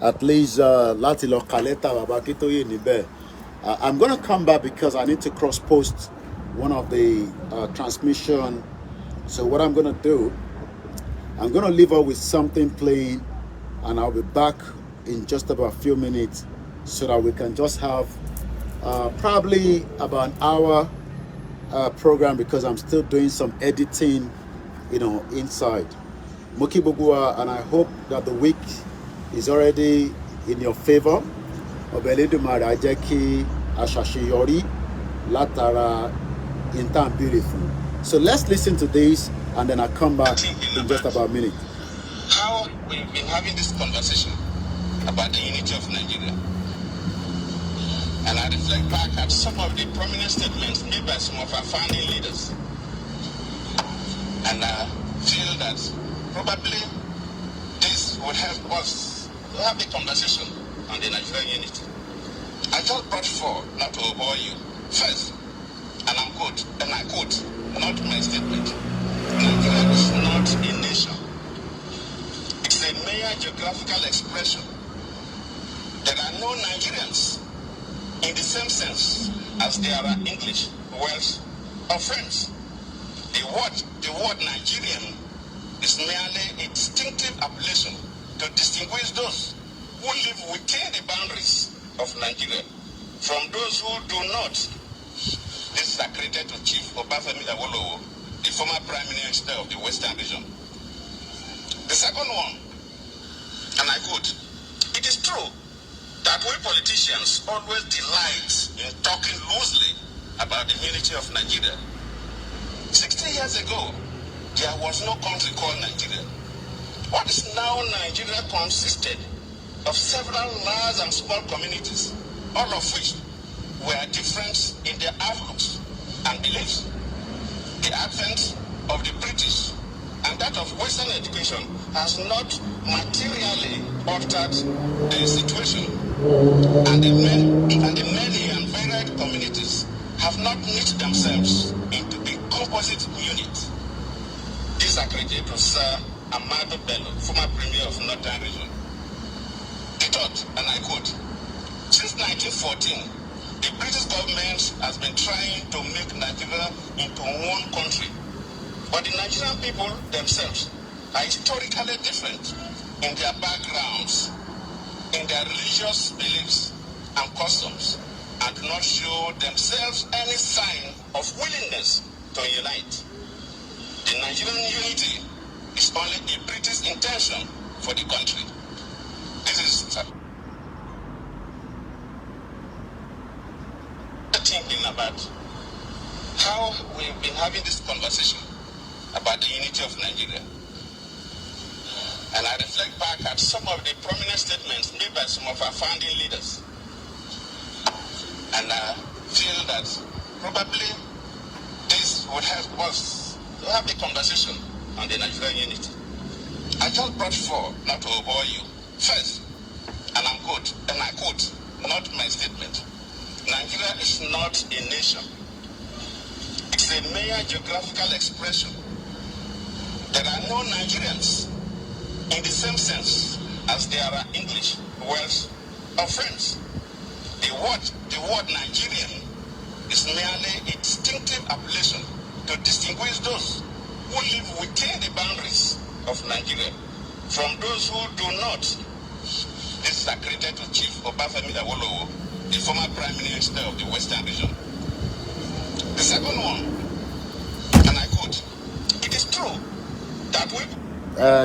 at least láti lọ kàlẹ́tà bàbá Akíntóyè níbẹ̀. I'm gonna come back because I need to cross post one of the transmission. So what I'm gonna do, I'm gonna leave her with something playing, and I'll be back in just about a few minutes so that we can just have probably about an hour program, because I'm still doing some editing, inside. Moki Bogua, and I hope that the week is already in your favor. Obeledumare ajeki ashasheyori latara intan beautiful. So let's listen to this, and then I'll come back in just about a minute. How we've been having this conversation about the unity of Nigeria, and I reflect back at some of the prominent statements made by some of our founding leaders, and I feel that probably this would help us to have a conversation on the Nigerian unity. I just brought forward, not to bore you, first, and I quote, not my statement, Nigeria is not a nation. It's a mere geographical expression. There are no Nigerians in the same sense as there are English, Welsh, or French. The word Nigerian is merely a distinctive appellation to distinguish those who live within the boundaries of Nigeria from those who do not. This is accredited to Chief Obafemi Awolowo, the former Prime Minister of the Western region. The second one, and I quote, "It is true that we politicians always delight in talking loosely about the unity of Nigeria. 60 years ago, there was no country called Nigeria. What is now Nigeria consisted of several large and small communities, all of which were different in their outlooks and beliefs. The advent of the British and that of Western education has not materially altered the situation, and the many and varied communities have not knit themselves into a composite unit." This accredited to Sir Amado Bello, former Premier of Northern Region. He thought, and I quote, "Since 1914, the British government has been trying to make Nigeria into one country, but the Nigerian people themselves are historically different in their backgrounds, in their religious beliefs and customs, and do not show themselves any sign of willingness to unite. The Nigerian unity is only a British intention for the country." This is thinking about how we've been having this conversation about the unity of Nigeria, and I reflect back at some of the prominent statements made by some of our founding leaders, and I feel that probably this would help us to have a conversation on the Nigerian unity. I just brought forward, not to bore you, first, and I quote, not my statement, Nigeria is not a nation. It's a mere geographical expression. There are no Nigerians in the same sense as there are English, Welsh, or French. The word Nigerian is merely a distinctive appellation to distinguish those who live within the boundaries of Nigeria from those who do not. This is accredited to Chief Obafemi Awolowo, the former Prime Minister of the Western region. The second one, and I quote, "It is true that we..."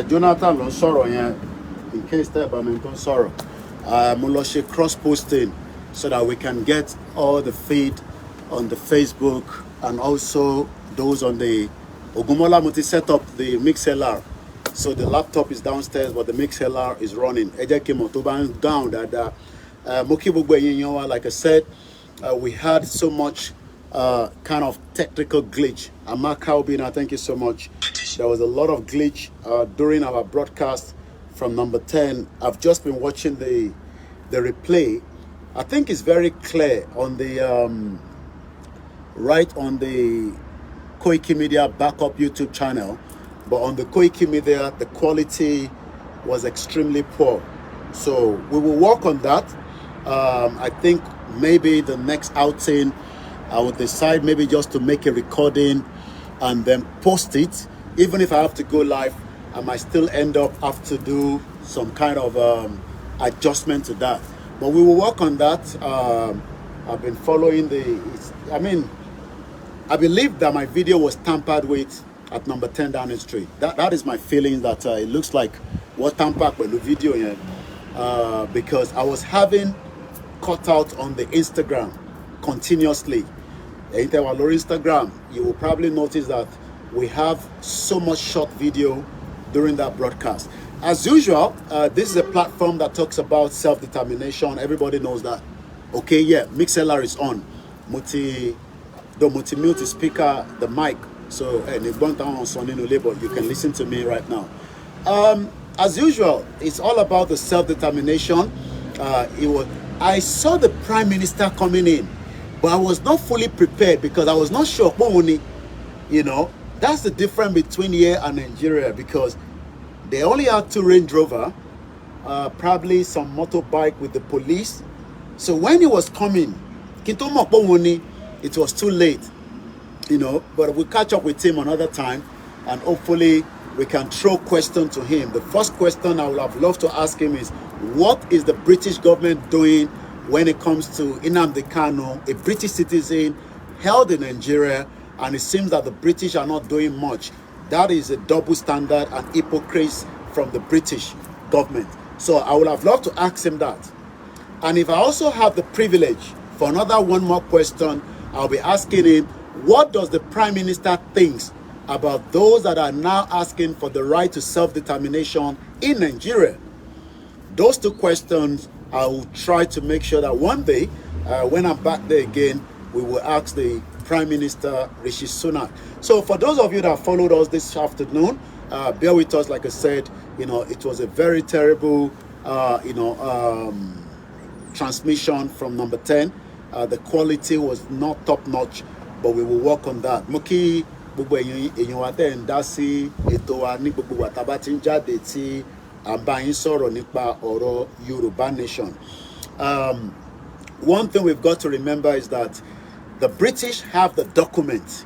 Jonathan ló ń sọ̀rọ̀ yẹn, in case tẹ́ ẹ bá mi tó ń sọ̀rọ̀. Mo lọ ṣe cross posting so that we can get all the feed on the Facebook and also those on the Ogunmola Muti set up the MixLR. So the laptop is downstairs, but the MixLR is running. Eje Kimo to ban down that Moki Bugwe Yinyowa, like I said, we had so much kind of technical glitch. Amaka Obina, thank you so much. There was a lot of glitch during our broadcast from number 10. I've just been watching the replay. I think it's very clear on the right on the Koikimedia backup YouTube channel, but on the Koikimedia the quality was extremely poor. So we will work on that. I think maybe the next outing, I will decide maybe just to make a recording and then post it. Even if I have to go live, I might still end up have to do some kind of adjustment to that. But we will work on that. I've been following I believe that my video was tampered with at number 10 Downing Street. That is my feeling, that it looks like what tampered with the video here. Because I was having cut out on the Instagram continuously. If you are on Instagram, you will probably notice that we have so much short video during that broadcast. As usual, this is a platform that talks about self-determination. Everybody knows that. Okay, yeah, Mixlr is on. Multi-mute the speaker, the mic. So, and it's gone down on Sunday no label. You can listen to me right now. As usual, it's all about the self-determination. I saw the Prime Minister coming in, but I was not fully prepared because I was not sure. You know, that's the difference between here and Nigeria, because they only had 2 Range Rover, probably some motorbike with the police. So when he was coming, it was too late, you know, but we'll catch up with him another time, and hopefully we can throw questions to him. The first question I would have loved to ask him is, what is the British government doing when it comes to Nnamdi Kanu, a British citizen held in Nigeria, and it seems that the British are not doing much? That is a double standard and hypocrisy from the British government. So I would have loved to ask him that. And if I also have the privilege for one more question, I'll be asking him, what does the Prime Minister think about those that are now asking for the right to self-determination in Nigeria? Those 2 questions, I will try to make sure that one day, when I'm back there again, we will ask the Prime Minister, Rishi Sunak. So for those of you that followed us this afternoon, bear with us. Like I said, you know, it was a very terrible, transmission from number 10. The quality was not top notch, but we will work on that. Moki gbogbo èyàn wa tẹ́ ń dá sí ètò wa ní gbogbo wa tá bá ti ń jáde tí à ń bá yín sọ̀rọ̀ nípa ọ̀rọ̀ Yorùbá Nation. One thing we've got to remember is that the British have the document.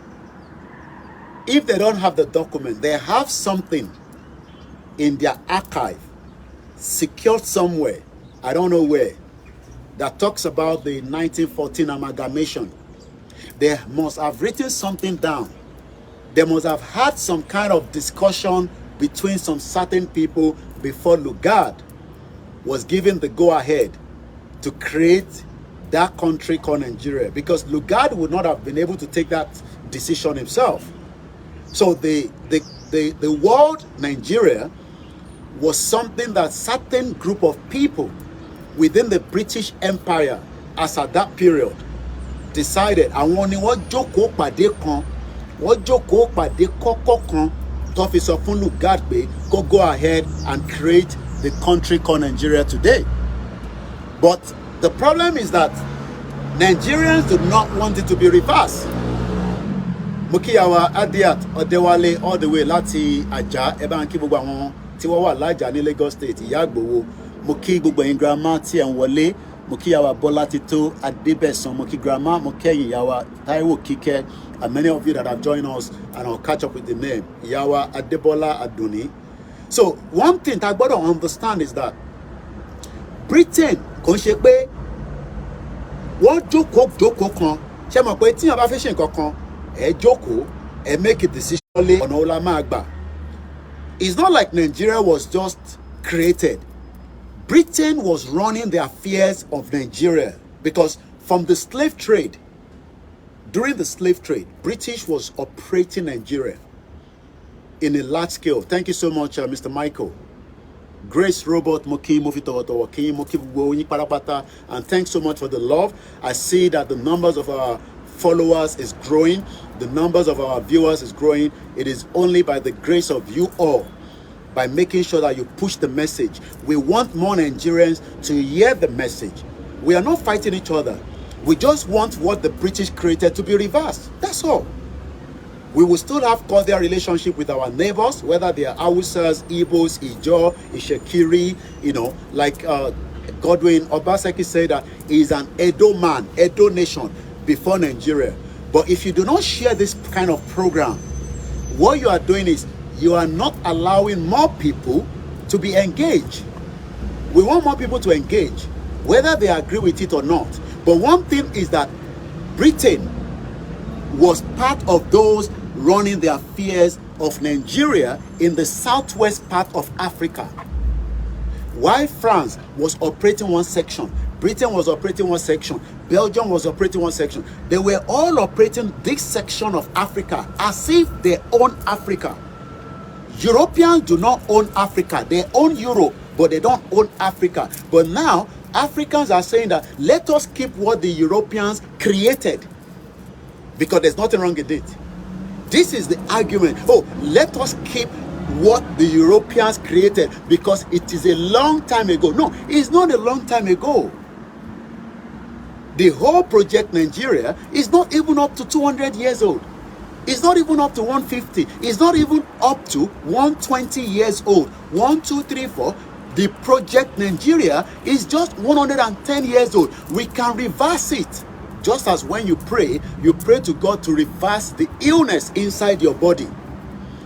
If they don't have the document, they have something in their archive, secured somewhere, I don't know where, that talks about the 1914 amalgamation. They must have written something down. They must have had some kind of discussion between some certain people before Lugard was given the go-ahead to create that country called Nigeria, because Lugard would not have been able to take that decision himself. So the word Nigeria was something that certain group of people within the British Empire, as at that period, decided àwọn ni wọ́n jókòó pàdé kan, wọ́n jókòó pàdé kọ́kọ́ kan tó fi sọ fún Lugard pé go ahead and create the country called Nigeria today. But the problem is that Nigerians do not want it to be reversed. Mukiyawa Adiat Odewale all the way láti Ajah, ẹ bá ń kí gbogbo àwọn tí wọ́n wà lájà ní Lagos State, Ìyá Ìgbòho. Mo kí gbogbo ẹ̀yin grandma tí ẹ̀ ń wọlé. Mo kí Ìyá wa Bọ́lá Tító Adébẹ̀sán. Mo kí grandma, mo kí ẹ̀yin Ìyá wa Táíwò Kíkẹ́, and many of you that have joined us, and I'll catch up with the name. Ìyá wa Adébọ́lá Adùnní. So one thing that I got to understand is that Britain kò ń ṣe pé wọ́n jókòó kan. Ṣé mọ̀ pé tí yàn bá fẹ́ ṣe nǹkan kan, ẹ jókòó, ẹ make a decision lé ọ̀nà ó la máa gbà. It's not like Nigeria was just created. Britain was running the affairs of Nigeria, because from the slave trade, during the slave trade, British was operating Nigeria in a large scale. Thank you so much, Mr. Michael. Grace Robert Moki Mofitowotowo King Moki Woyi Parapata, and thanks so much for the love. I see that the numbers of our followers is growing, the numbers of our viewers is growing. It is only by the grace of you all, by making sure that you push the message. We want more Nigerians to hear the message. We are not fighting each other. We just want what the British created to be reversed. That's all. We will still have cordial relationship with our neighbors, whether they are Hausas, Igbos, Ijo, Ishekiri, you know, like Godwin Obaseki said that he is an Edo man, Edo nation before Nigeria. But if you do not share this kind of program, what you are doing is you are not allowing more people to be engaged. We want more people to engage, whether they agree with it or not. But one thing is that Britain was part of those running the affairs of Nigeria in the southwest part of Africa. While France was operating one section, Britain was operating one section, Belgium was operating one section. They were all operating this section of Africa as if they own Africa. Europeans do not own Africa. They own Europe, but they don't own Africa. But now, Africans are saying that let us keep what the Europeans created, because there's nothing wrong with it. This is the argument. Oh, let us keep what the Europeans created because it is a long time ago. No, it's not a long time ago. The whole project Nigeria is not even up to 200 years old. It's not even up to 150. It's not even up to 120 years old. 1, 2, 3, 4. The project Nigeria is just 110 years old. We can reverse it. Just as when you pray to God to reverse the illness inside your body.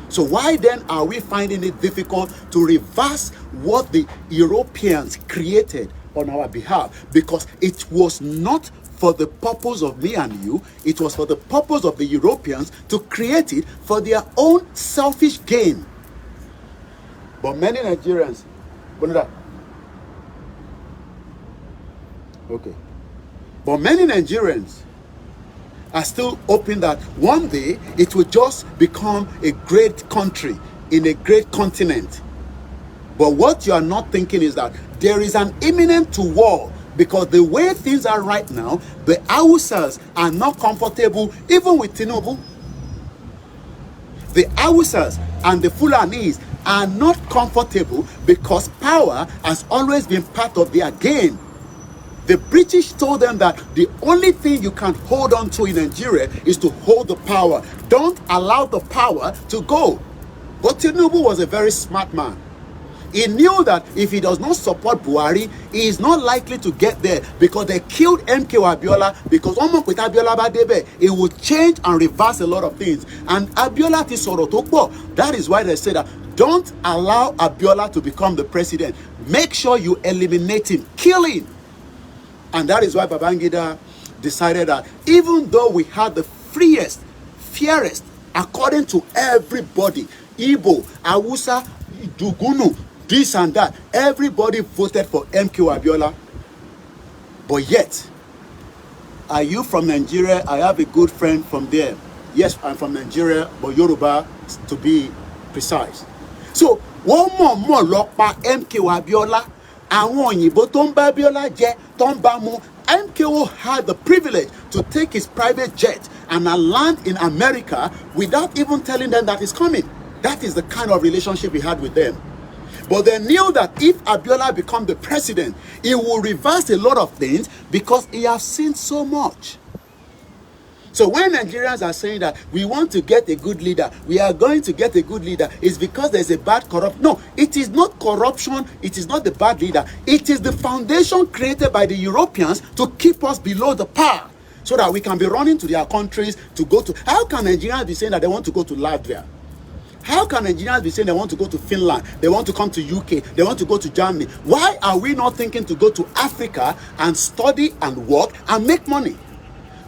So why then are we finding it difficult to reverse what the Europeans created on our behalf? Because it was not for the purpose of me and you. It was for the purpose of the Europeans to create it for their own selfish gain. But many Nigerians, okay. But many Nigerians are still hoping that one day it will just become a great country in a great continent. But what you are not thinking is that there is an imminent war, because the way things are right now, the Hausas are not comfortable even with Tinubu. The Hausas and the Fulanis are not comfortable because power has always been part of their game. The British told them that the only thing you can hold on to in Nigeria is to hold the power. Don't allow the power to go. But Tinubu was a very smart man. He knew that if he does not support Buhari, he is not likely to get there, because they killed MK Abiola, because almost with Abiola Badebe, it would change and reverse a lot of things. And Abiola ti sọ̀rọ̀ tó pọ̀. That is why they say that don't allow Abiola to become the president. Make sure you eliminate him, kill him. And that is why Babangida decided that even though we had the freest, fairest, according to everybody, Igbo, Hausa, Dugunu, this and that, everybody voted for MK Abiola. But yet, are you from Nigeria? I have a good friend from there. Yes, I'm from Nigeria, but Yoruba to be precise. So, one more lock by MK Abiola. Àwọn òyìnbó tó ń bá Abiola jẹ tó ń bá mu. MKO had the privilege to take his private jet and land in America without even telling them that he's coming. That is the kind of relationship he had with them. But they knew that if Abiola becomes the president, he will reverse a lot of things because he has seen so much. So when Nigerians are saying that we want to get a good leader, we are going to get a good leader, it's because there's a bad corrupt. No, it is not corruption. It is not the bad leader. It is the foundation created by the Europeans to keep us below the par, so that we can be running to their countries to go to. How can Nigerians be saying that they want to go to Latvia? How can Nigerians be saying they want to go to Finland, they want to come to UK, they want to go to Germany? Why are we not thinking to go to Africa and study and work and make money?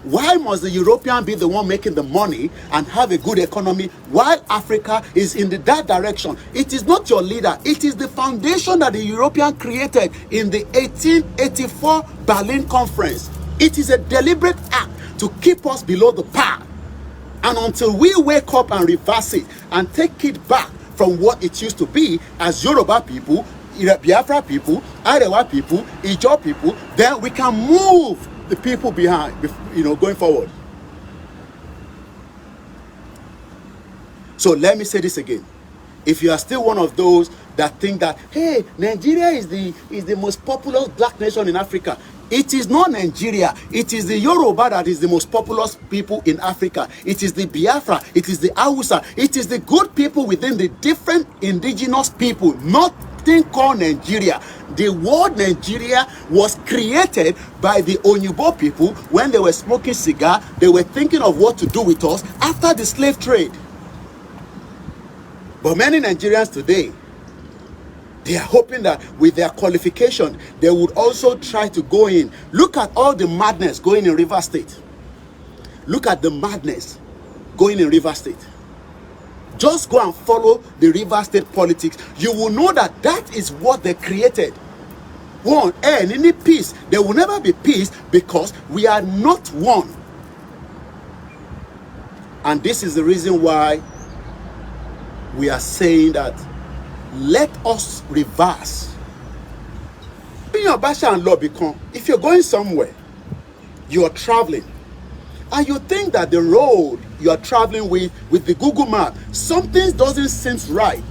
Why must the European be the one making the money and have a good economy while Africa is in that direction? It is not your leader. It is the foundation that the European created in the 1884 Berlin Conference. It is a deliberate act to keep us below the par. And until we wake up and reverse it and take it back from what it used to be as Yoruba people, Biafra people, Arewa people, Ijaw people, then we can move the people behind, going forward. So let me say this again. If you are still one of those that think that, hey, Nigeria is the most populous black nation in Africa, It is not Nigeria. It is the Yoruba that is the most populous people in Africa. It is the Biafra. It is the Hausa. It is the good people within the different indigenous people. Nothing called Nigeria. The word Nigeria was created by the Onyibo people when they were smoking cigar. They were thinking of what to do with us after the slave trade. But many Nigerians today, they are hoping that with their qualification, they would also try to go in. Look at all the madness going in Rivers State. Look at the madness going in Rivers State. Just go and follow the Rivers State politics. You will know that that is what they created. One, and any peace. There will never be peace because we are not one. And this is the reason why we are saying that let us reverse. If you're going somewhere, you are traveling, and you think that the road you are traveling with the Google map, something doesn't seem right,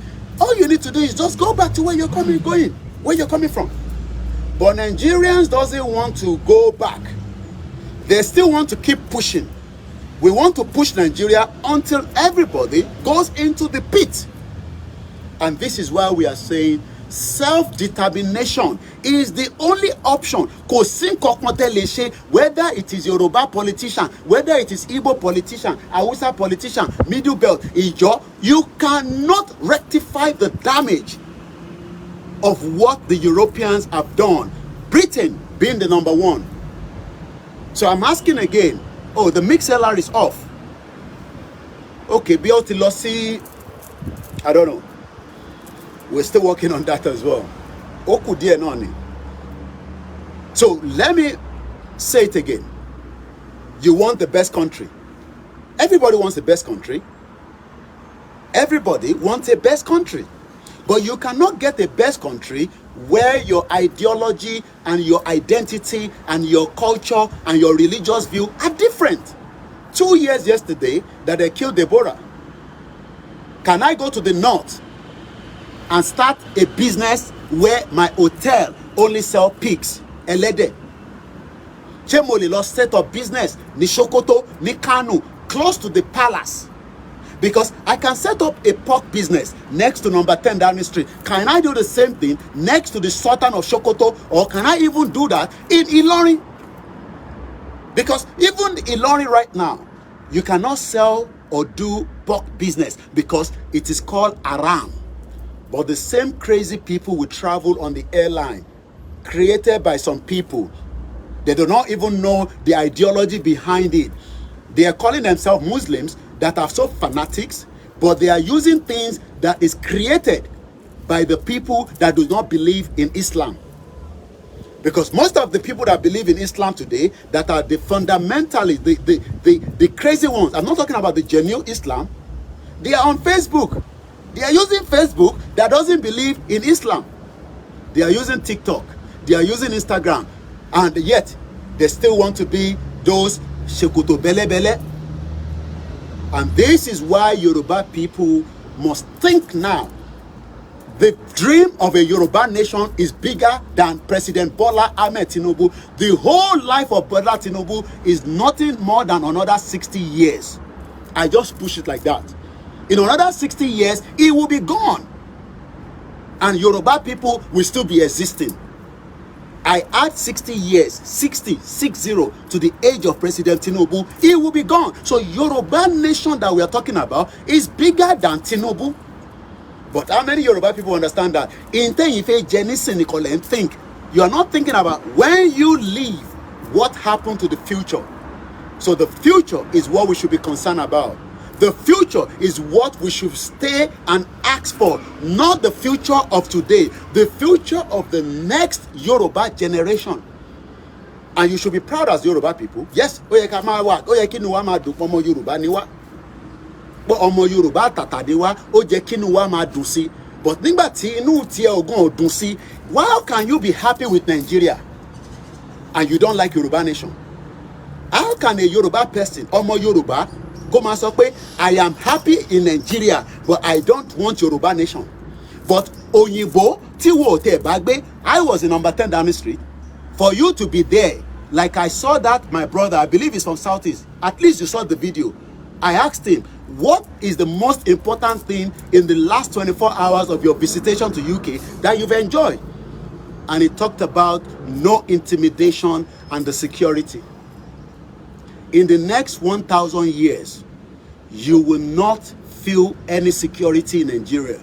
all you need to do is just go back to where you're coming from. But Nigerians doesn't want to go back. They still want to keep pushing. We want to push Nigeria until everybody goes into the pit. And this is why we are saying self-determination is the only option. Whether it is Yoruba politician, whether it is Igbo politician, Hausa politician, Middle Belt, Ijo, you cannot rectify the damage of what the Europeans have done. Britain being the number one. So I'm asking again, oh, the mixlr is off. Okay, BLT I don't know. We're still working on that as well. So let me say it again. You want the best country. Everybody wants the best country. Everybody wants a best country. But you cannot get the best country where your ideology and your identity and your culture and your religious view are different. 2 years yesterday that they killed Deborah. Can I go to the north and start a business where my hotel only sell pigs, elede? Chemoli lost set up business ni Sokoto, ni Kanu, close to the palace. Because I can set up a pork business next to number 10 Downing Street. Can I do the same thing next to the Sultan of Sokoto? Or can I even do that in Ilorin? Because even Ilorin right now, you cannot sell or do pork business because it is called Aram. But the same crazy people will travel on the airline created by some people. They do not even know the ideology behind it. They are calling themselves Muslims that are so fanatics, but they are using things that is created by the people that do not believe in Islam. Because most of the people that believe in Islam today, that are the fundamentalists, the crazy ones, I'm not talking about the genuine Islam, they are on Facebook. They are using Facebook that doesn't believe in Islam. They are using TikTok. They are using Instagram. And yet, they still want to be those Shekuto Bele Bele. And this is why Yoruba people must think now. The dream of a Yoruba nation is bigger than President Bola Ahmed Tinubu. The whole life of Bola Tinubu is nothing more than another 60 years. I just push it like that. In another 60 years, it will be gone. And Yoruba people will still be existing. I add 60 years, 60 to the age of President Tinubu, it will be gone. So Yoruba nation that we are talking about is bigger than Tinubu. But how many Yoruba people understand that? In think you are not thinking about when you leave, what happened to the future. So the future is what we should be concerned about. The future is what we should stay and ask for, not the future of today, the future of the next Yoruba generation. And you should be proud as Yoruba people. Yes, but ọmọ Yorùbá tàtàdéwá ó jẹ́ kínú wa máa dùn sí. But nígbà tí inú tiẹ̀ ògùn ò dùn sí, how can you be happy with Nigeria and you don't like Yoruba nation? How can a Yoruba person, ọmọ Yorùbá, kó máa sọ pé I am happy in Nigeria but I don't want Yoruba nation? But òyìnbó tí wo tẹ̀ bá gbé, I was in number 10 Downing Street For you to be there, like I saw that my brother, I believe he's from Southeast, at least you saw the video. I asked him, what is the most important thing in the last 24 hours of your visitation to UK that you've enjoyed? And he talked about no intimidation and the security. In the next 1,000 years, you will not feel any security in Nigeria.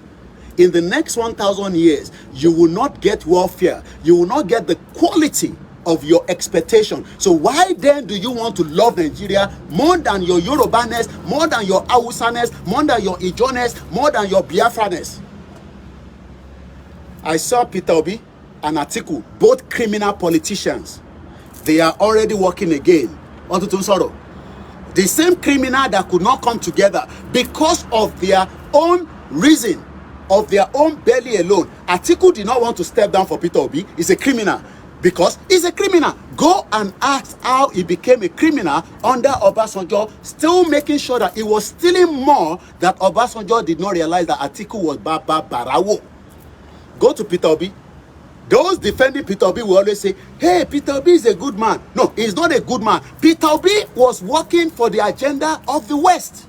In the next 1,000 years, you will not get welfare. You will not get the quality of your expectation. So why then do you want to love Nigeria more than your Yorubaness, more than your Hausaness, more than your Ijoness, more than your Biafraness? I saw Peter Obi and Atiku, both criminal politicians. They are already working again. The same criminal that could not come together because of their own reason, of their own belly alone. Atiku did not want to step down for Peter Obi. He's a criminal because he's a criminal. Go and ask how he became a criminal under Obasanjo, still making sure that he was stealing more, that Obasanjo did not realize that Atiku was Baba Barawo. Go to Peter Obi. Those defending Peter Obi will always say, hey, Peter Obi is a good man. No, he's not a good man. Peter Obi was working for the agenda of the West.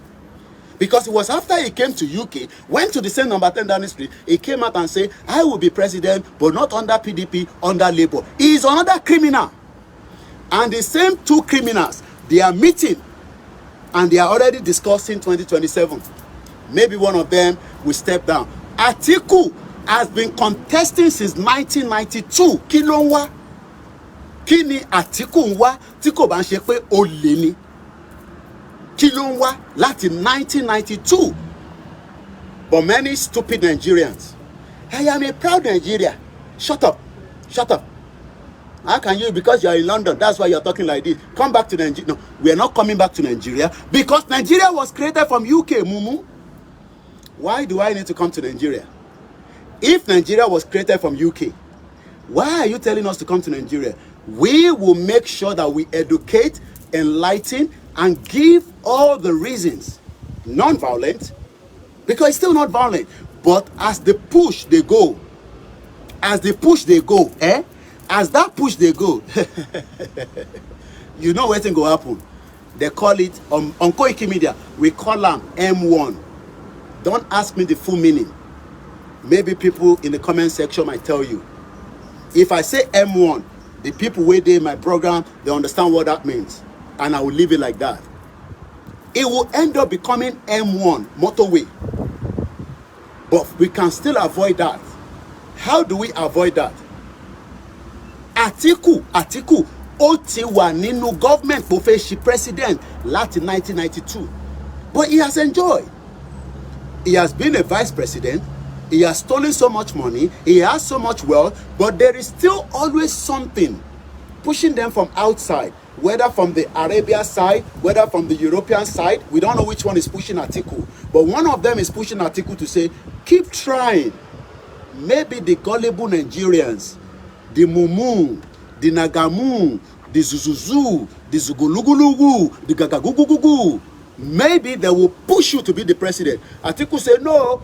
Because it was after he came to UK, went to the same number 10 Downing Street, he came out and said, I will be president, but not under PDP, under Labour. He is another criminal. And the same two criminals, they are meeting and they are already discussing 2027. Maybe one of them will step down. Atiku has been contesting since 1992. Kí ló ń wá? Kí ni Atiku ń wá tí kò bá ń ṣe pé olè ni? Kí ló ń wá láti 1992? But many stupid Nigerians. I am a proud Nigeria. Shut up. Shut up. How can you, because you are in London, that's why you are talking like this, come back to Nigeria? No, we are not coming back to Nigeria because Nigeria was created from UK, Mumu. Why do I need to come to Nigeria? If Nigeria was created from UK, why are you telling us to come to Nigeria? We will make sure that we educate, enlighten, and give all the reasons, non-violent, because it's still not violent. But as the push they go, as that push they go, you know what thing go happen. They call it, on Koikimedia, we call them M1. Don't ask me the full meaning. Maybe people in the comment section might tell you. If I say M1, the people waiting in my program, they understand what that means. And I will leave it like that. It will end up becoming M1, motorway. But we can still avoid that. How do we avoid that? Atiku, ó ti wà nínú government bó fẹ́ ṣe president láti 1992. But he has enjoyed. He has been a vice president. He has stolen so much money. He has so much wealth. But there is still always something pushing them from outside. Whether from the Arabia side, whether from the European side. We don't know which one is pushing Atiku. But one of them is pushing Atiku to say, keep trying. Maybe the gullible Nigerians, the Mumu, the Nagamu, the Zuzuzu, the Zugulugulugu, the Gagagugugugu, maybe they will push you to be the president. Atiku said, no,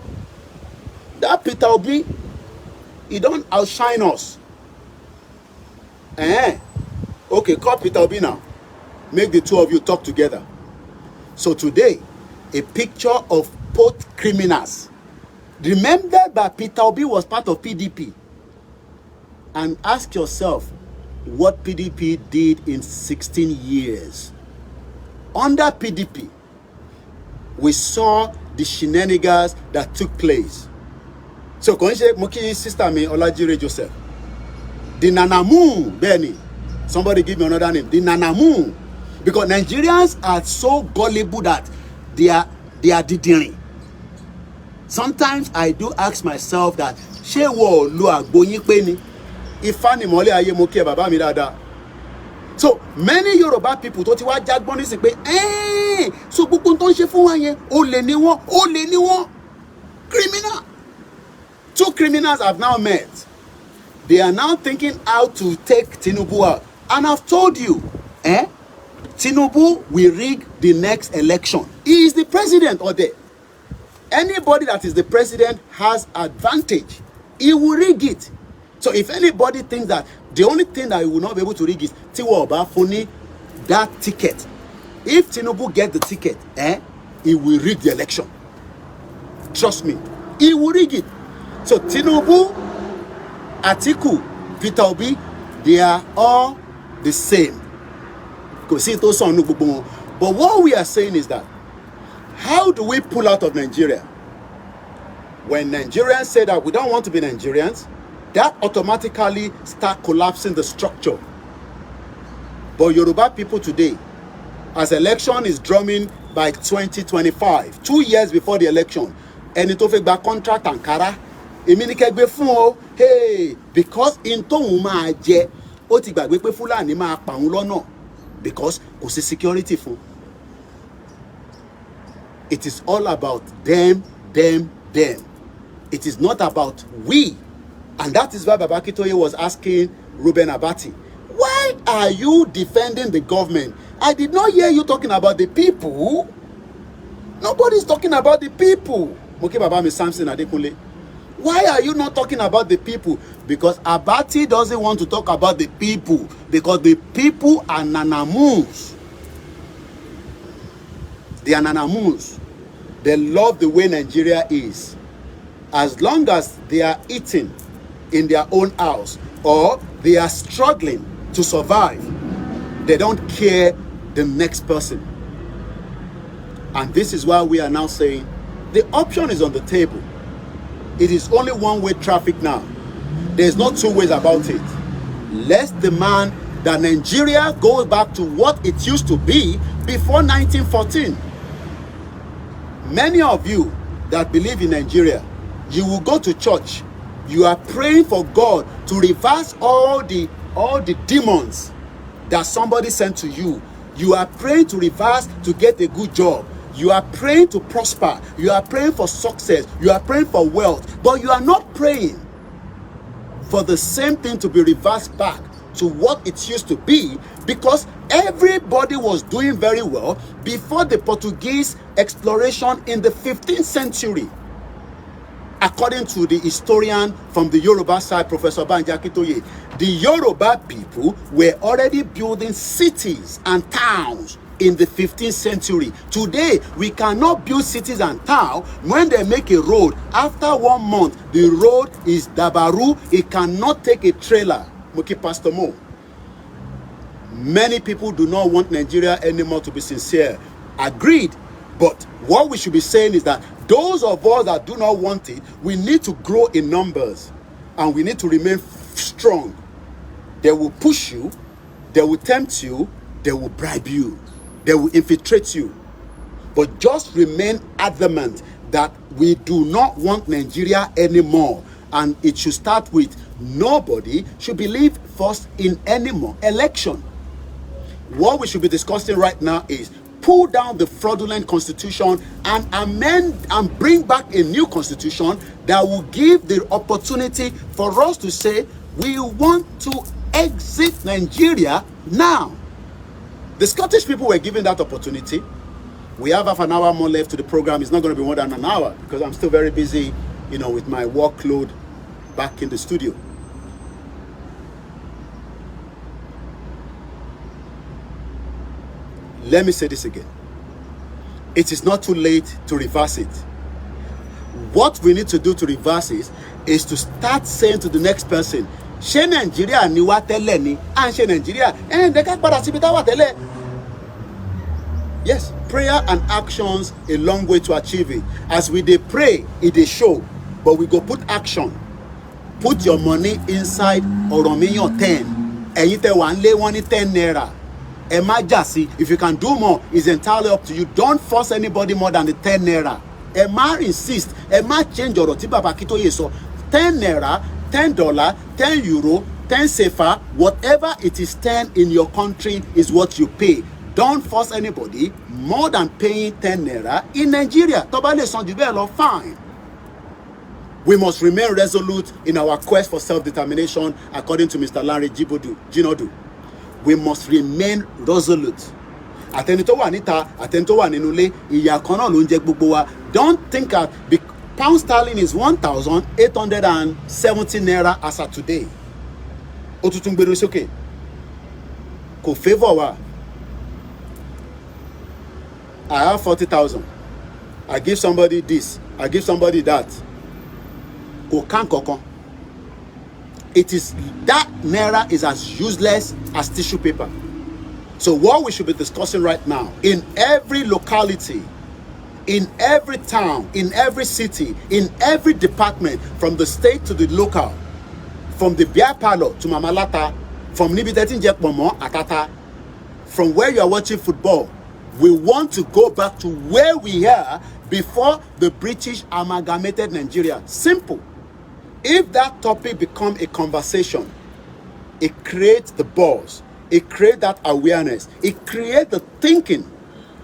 that Peter Obi, he don't outshine us. Okay, call Peter Obi now. Make the two of you talk together. So today, a picture of both criminals. Remember that Peter Obi was part of PDP. And ask yourself what PDP did in 16 years. Under PDP, we saw the shenanigans that took place. So, Muki sister me Olajire Joseph. The Nanamu, Benny. Somebody give me another name. The Nanamu. Because Nigerians are so gullible that they are dithering. Sometimes I do ask myself that, ṣé wo lo agboyin pe ni? Ifani mole aye mo ki baba mi dada. So many Yoruba people tó ti wá jágbọ́n ní sí pé so gbogbo tó ń ṣe fún wa yẹn olè ni wọ́n criminal. Two criminals have now met. They are now thinking how to take Tinubu out. And I've told you, Tinubu will rig the next election. He is the president or there. Anybody that is the president has advantage. He will rig it. So if anybody thinks that the only thing that he will not be able to rig is Tiwa Obafuni, that ticket, if Tinubu get the ticket, he will rig the election. Trust me, he will rig it. So Tinubu, Atiku, Peter Obi, they are all the same. But what we are saying is that, how do we pull out of Nigeria? When Nigerians say that we don't want to be Nigerians, that automatically start collapsing the structure. But Yoruba people today, as election is drumming by 2025, 2 years before the election, ẹni tó fẹ́ gba contract Ankara, èmi ní kẹ́ gbé fún o, hey, because in tóun máa jẹ, ó ti gbàgbé pé Fúlàní máa pa òun lọ́nà, because kò sí security fún. It is all about them. It is not about we. And that is why Baba Akintoye was asking Reuben Abati, why are you defending the government? I did not hear you talking about the people. Nobody's talking about the people. Moke Baba Samson Adekunle. Why are you not talking about the people? Because Abati doesn't want to talk about the people. Because the people are nanamus. They are nanamus. They love the way Nigeria is. As long as they are eating in their own house or they are struggling to survive, they don't care the next person. And this is why we are now saying the option is on the table. It is only one-way traffic now. There's no two ways about it. Let's demand that Nigeria goes back to what it used to be before 1914. Many of you that believe in Nigeria, you will go to church. You are praying for God to reverse all the demons that somebody sent to you. You are praying to reverse to get a good job. You are praying to prosper. You are praying for success. You are praying for wealth. But you are not praying for the same thing to be reversed back to what it used to be, because everybody was doing very well before the Portuguese exploration in the 15th century. According to the historian from the Yoruba side, Professor Banji Akintoye, the Yoruba people were already building cities and towns in the 15th century. Today, we cannot build cities and towns. When they make a road, after 1 month, the road is dabaru. It cannot take a trailer. Muki Pastor Mo. Many people do not want Nigeria anymore, to be sincere. Agreed. But what we should be saying is that those of us that do not want it, we need to grow in numbers and we need to remain strong. They will push you, they will tempt you, they will bribe you, they will infiltrate you. But just remain adamant that we do not want Nigeria anymore. And it should start with nobody should believe first in any more election. What we should be discussing right now is pull down the fraudulent constitution and amend and bring back a new constitution that will give the opportunity for us to say we want to exit Nigeria now. The Scottish people were given that opportunity. We have half an hour more left to the program. It's not going to be more than an hour because I'm still very busy, with my workload back in the studio. Let me say this again. It is not too late to reverse it. What we need to do to reverse it is to start saying to the next person, "Ṣé Nigeria ni wá tẹ́lẹ̀ ni? And ṣé Nigeria, de ká padà síbi tá wà tẹ́lẹ̀." Yes, prayer and actions a long way to achieve it. As we dey pray, it dey show, but we go put action. Put your money inside Oromiyan 10. Ẹ̀yin tẹ́ wà nlé wọ́n ní 10 naira. If you can do more, it's entirely up to you. Don't force anybody more than the 10 naira. Insist. Change your tí Baba Akintoye sọ. 10 naira, $10, €10, 10 sefa, whatever it is 10 in your country is what you pay. Don't force anybody more than paying 10 naira in Nigeria. Fine. We must remain resolute in our quest for self-determination, according to Mr. Larry Jinodu. We must remain resolute. Don't think that pound sterling is 1,870 naira as of today. Otutungbero is okay. Kò favor wa. I have 40,000. I give somebody this. I give somebody that. Kò kan kankan. It is that naira is as useless as tissue paper. So what we should be discussing right now, in every locality, in every town, in every city, in every department, from the state to the local, from the beer parlor to Mamalata, from Nibitetin Jekmomo, Akata, from where you are watching football, we want to go back to where we are before the British amalgamated Nigeria. Simple. If that topic becomes a conversation, it creates the buzz, it creates that awareness, it creates the thinking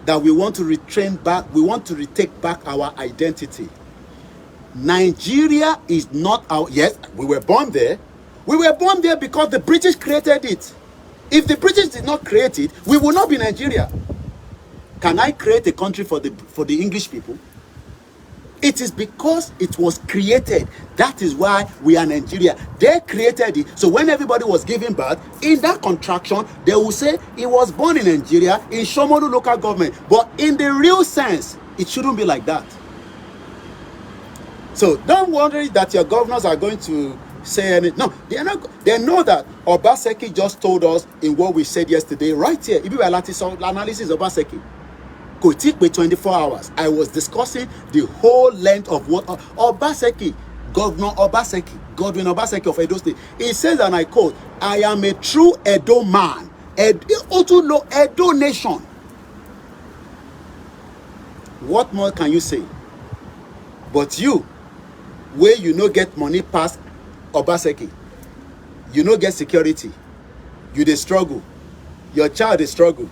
that we want to retrain back, we want to retake back our identity. Nigeria is not our, yes, we were born there. We were born there because the British created it. If the British did not create it, we would not be Nigeria. Can I create a country for the English people? It is because it was created. That is why we are Nigeria. They created it. So when everybody was giving birth, in that contraction, they will say it was born in Nigeria, in Shomolu local government. But in the real sense, it shouldn't be like that. So don't worry that your governors are going to say anything. No, they are not. They know that Obaseki just told us in what we said yesterday, right here. If you analysis of Obaseki, could take me 24 hours. I was discussing the whole length of what Obaseki, Governor Obaseki, Godwin Obaseki of Edo State. He says, and I quote, "I am a true Edo man, Edo nation." What more can you say? But you, where you no get money past Obaseki, you no get security, you dey struggle, your child dey struggle,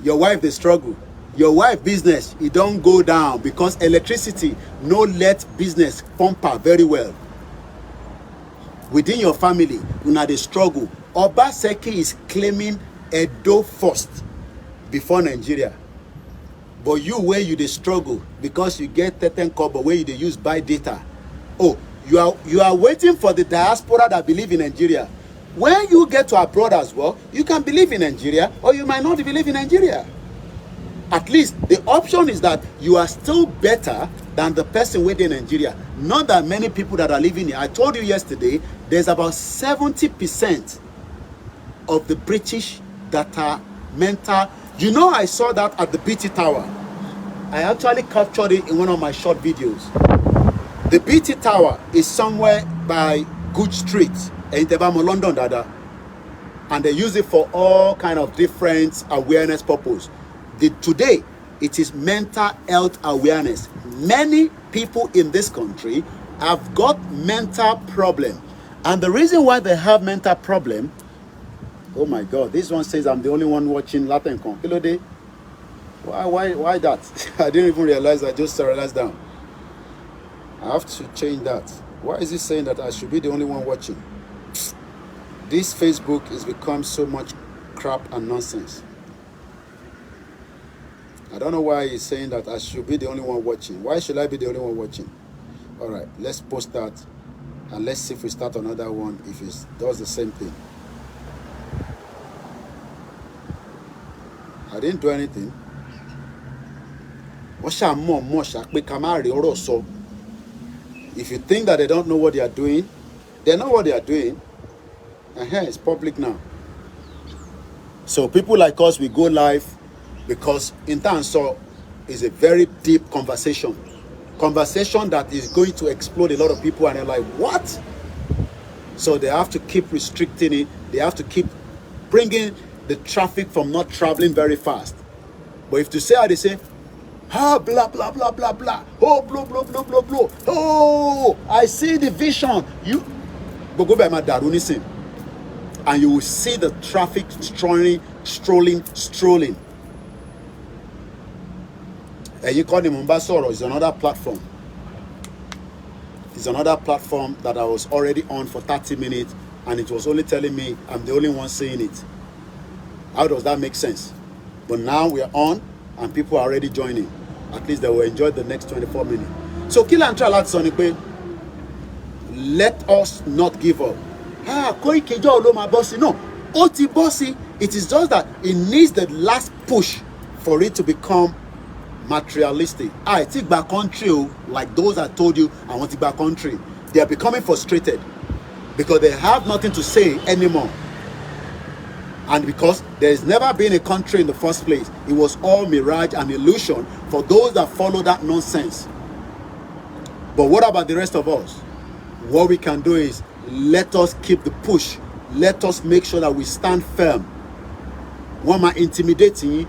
your wife dey struggle. Your wife business, it don't go down because electricity no let business pump out very well. Within your family, you know the struggle. Obaseki is claiming Edo first before Nigeria. But you where you dey struggle because you get 13 kobo where you dey use buy data. Oh, you are waiting for the diaspora that believe in Nigeria. When you get to abroad as well, you can believe in Nigeria or you might not believe in Nigeria. At least the option is that you are still better than the person within Nigeria. Not that many people that are living here. I told you yesterday, there's about 70% of the British that are mental. You know, I saw that at the BT Tower. I actually captured it in one of my short videos. The BT Tower is somewhere by Good Street in Tebamo, London, Dada. And they use it for all kind of different awareness purpose. Today, it is mental health awareness. Many people in this country have got mental problem. And the reason why they have mental problem, oh my God, this one says I'm the only one watching Latin Con. Hello day. Why that? I didn't even realize I just serialized down. I have to change that. Why is it saying that I should be the only one watching? This Facebook has become so much crap and nonsense. I don't know why he's saying that I should be the only one watching. Why should I be the only one watching? All right, let's post that. And let's see if we start another one if it does the same thing. I didn't do anything. If you think that they don't know what they are doing, they know what they are doing. It's public now. So people like us, we go live because Intanso is a very deep conversation that is going to explode a lot of people, and they're like, what? So they have to keep restricting it. They have to keep bringing the traffic from not traveling very fast. But if to say how they say, blah blah blah blah blah, oh blah blah blah blah blah, oh I see the vision, you go by my darunisin, and you will see the traffic strolling. And you call the Mombasoro is another platform. It's another platform that I was already on for 30 minutes, and it was only telling me I'm the only one saying it. How does that make sense? But now we are on, and people are already joining. At least they will enjoy the next 24 minutes. So kí là ń try láti sọ ni pé let us not give up. Koiki jọ́ ló máa bọ́ sí. No, ó ti bọ́ sí. It is just that it needs the last push for it to become materialistic. Ti gba country o, like those that told you I want to gba country. They are becoming frustrated because they have nothing to say anymore. And because there has never been a country in the first place, it was all mirage and illusion for those that follow that nonsense. But what about the rest of us? What we can do is let us keep the push. Let us make sure that we stand firm. Wọ́n máa intimidate yín.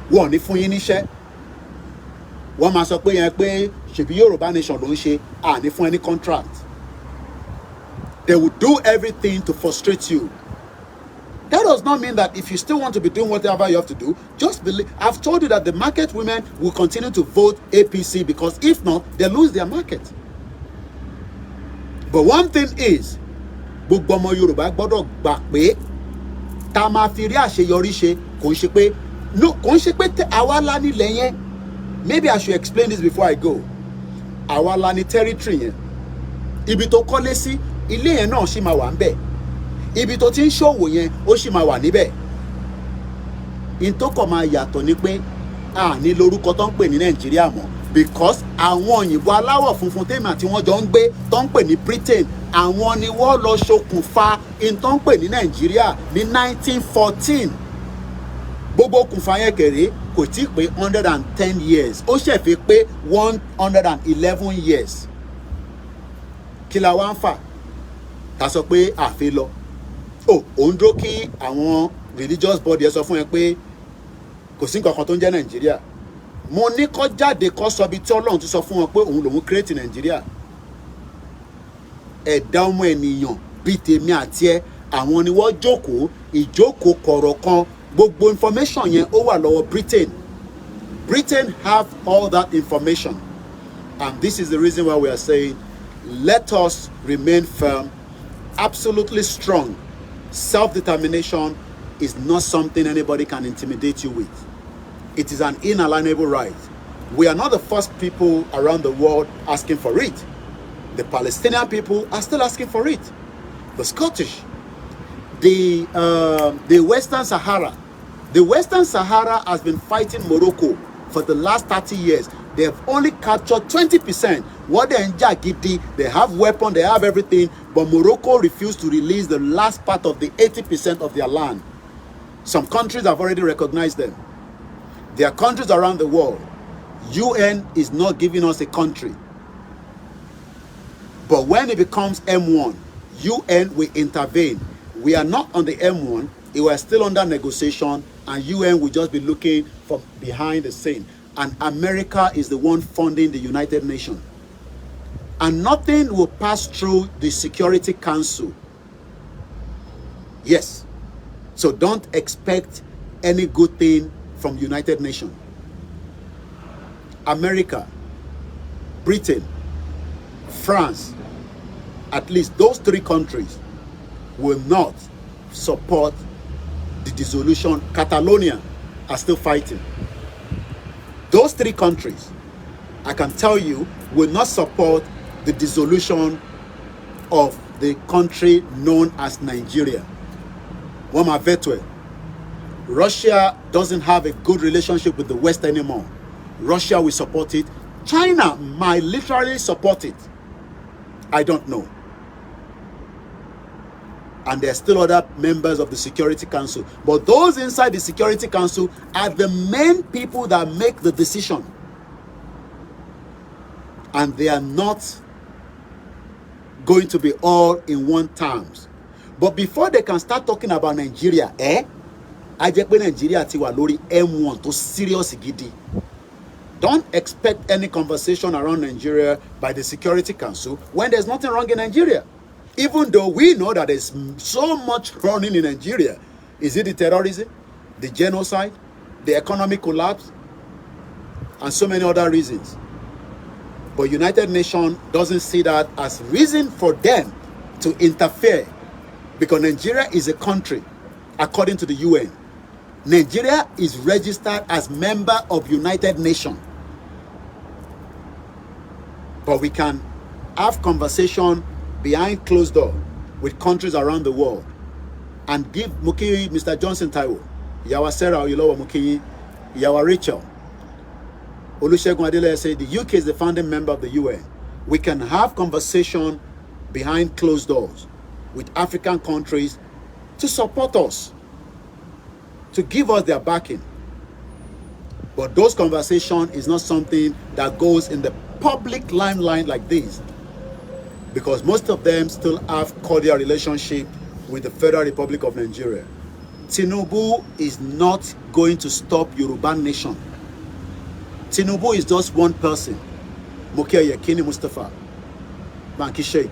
Wọ́n ní fún yín níṣẹ́. Wọ́n máa sọ pé yẹn pé ṣèbí Yorùbá nation ló ń ṣe ní fún any contract. They will do everything to frustrate you. That does not mean that if you still want to be doing whatever you have to do, just believe. I've told you that the market women will continue to vote APC because if not, they lose their market. But one thing is, gbogbo ọmọ Yorùbá gbọ́dọ̀ gbà pé tá máa fi rí àṣeyọrí ṣe kò ń ṣe pé no kò ń ṣe pé àwa la nílẹ̀ yẹn. Maybe I should explain this before I go. Àwa la ní territory yẹn. Ibi tó kọ́lé sí, ilé yẹn náà ṣì máa wà ńbẹ̀. Ibi tó ti ń ṣòwò yẹn ó ṣì máa wà níbẹ̀. In tó kọ̀ máa yàtọ̀ ni pé ní lórúkọ tó ń pè ní Nàìjíríà mọ́ because àwọn òyìnbó aláwọ̀ funfun tèmi àti wọ́n jọ ń gbé tó ń pè ní Britain àwọn ni wọ́n lọ ṣokùnfà in tó ń pè ní Nàìjíríà ní 1914. Gbogbo okùnfà yẹn kéré kò tí ì pé 110 years ó ṣẹ̀ fi pé 111 years. Kí la wá ń fà? Ta sọ pé àfi lọ. Òun dúró kí àwọn religious body ẹ sọ fún ẹ pé kò sí nǹkan kan tó ń jẹ́ Nàìjíríà. Mo ní kó jáde kó sọ bí tí Ọlọ́run ti sọ fún wọn pé òun lòun create Nàìjíríà. Ẹ̀dá ọmọ ènìyàn bíi tèmi àti ẹ àwọn ni wọ́n jókòó ìjókòó kọ̀rọ̀ kan gbogbo information yẹn ó wà lọ́wọ́ Britain. Britain have all that information and this is the reason why we are saying let us remain firm, absolutely strong. Self-determination is not something anybody can intimidate you with. It is an inalienable right. We are not the first people around the world asking for it. The Palestinian people are still asking for it. The Scottish, the Western Sahara. The Western Sahara has been fighting Morocco for the last 30 years. They have only captured 20%. What they enjoy, they have weapons, they have everything, but Morocco refused to release the last part of the 80% of their land. Some countries have already recognized them. There are countries around the world. UN is not giving us a country. But when it becomes M1, UN will intervene. We are not on the M1, it was still under negotiation, and UN will just be looking from behind the scene. And America is the one funding the United Nations. And nothing will pass through the Security Council. Yes. So don't expect any good thing from United Nations. America, Britain, France, at least those three countries will not support the dissolution. Catalonia are still fighting. Those three countries, I can tell you, will not support the dissolution of the country known as Nigeria. Wama Vetwe. Russia doesn't have a good relationship with the West anymore. Russia will support it. China might literally support it. I don't know. And there are still other members of the Security Council. But those inside the Security Council are the main people that make the decision. And they are not going to be all in one terms. But before they can start talking about Nigeria, I just put Nigeria ti wà lórí M1 to serious gidi. Don't expect any conversation around Nigeria by the Security Council when there's nothing wrong in Nigeria. Even though we know that there's so much running in Nigeria. Is it the terrorism, the genocide, the economic collapse, and so many other reasons? But United Nations doesn't see that as reason for them to interfere, because Nigeria is a country, according to the UN. Nigeria is registered as member of United Nations. But we can have conversation behind closed door with countries around the world and give Muki, Mr. Johnson Taiwo, Yawa Sarah Oyolowo Muki, Yawa Rachel. Olusegun Adele said the UK is the founding member of the UN. We can have conversation behind closed doors with African countries to support us, to give us their backing. But those conversations is not something that goes in the public limelight like this, because most of them still have cordial relationship with the Federal Republic of Nigeria. Tinubu is not going to stop Yoruba nation. Tinubu is just one person. Mokia Yekini Mustafa. Banki Sheikh.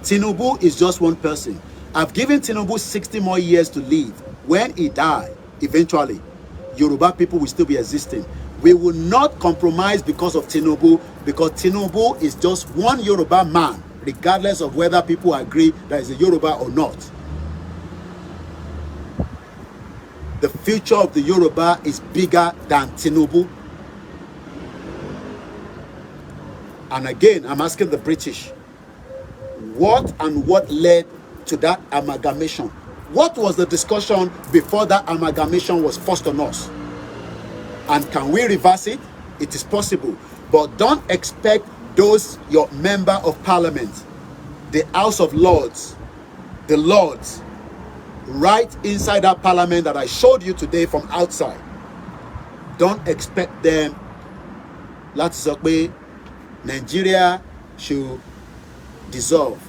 Tinubu is just one person. I've given Tinubu 60 more years to live. When he dies, eventually, Yoruba people will still be existing. We will not compromise because of Tinubu, because Tinubu is just one Yoruba man, regardless of whether people agree that he's a Yoruba or not. The future of the Yoruba is bigger than Tinubu. And again, I'm asking the British, what led to that amalgamation? What was the discussion before that amalgamation was forced on us? And can we reverse it? It is possible. But don't expect those, your member of parliament, the House of Lords, the Lords, right inside that parliament that I showed you today from outside. Don't expect them. Let's say Nigeria should dissolve.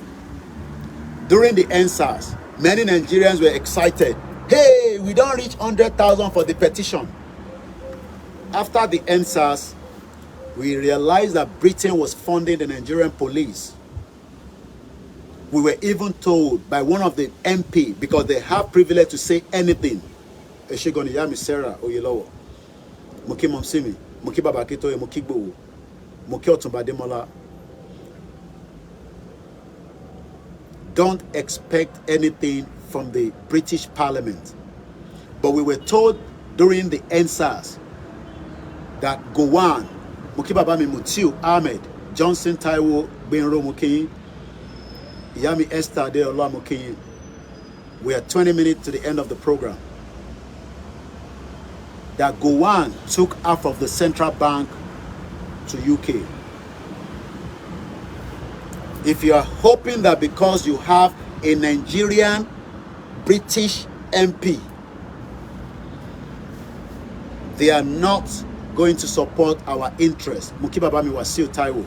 During the NSAS, many Nigerians were excited. Hey, we don't reach 100,000 for the petition. After the NSAS, we realized that Britain was funding the Nigerian police. We were even told by one of the MP, because they have privilege to say anything. Eshegoni Yami Sarah Oyolowo, Muki Momsimi, Muki Babakito, Muki Gbowo, Muki Otumba Demola. Don't expect anything from the British Parliament. But we were told during the NSAS that Gowon, Muki Babami Mutiu Ahmed, Johnson Taiwo, Benro Muki, Yami Esther Deola Muki. We are 20 minutes to the end of the program. That Gowon took half of the central bank to UK. If you are hoping that because you have a Nigerian British MP, they are not going to support our interests. Mukibabami Wasiu Taiwo.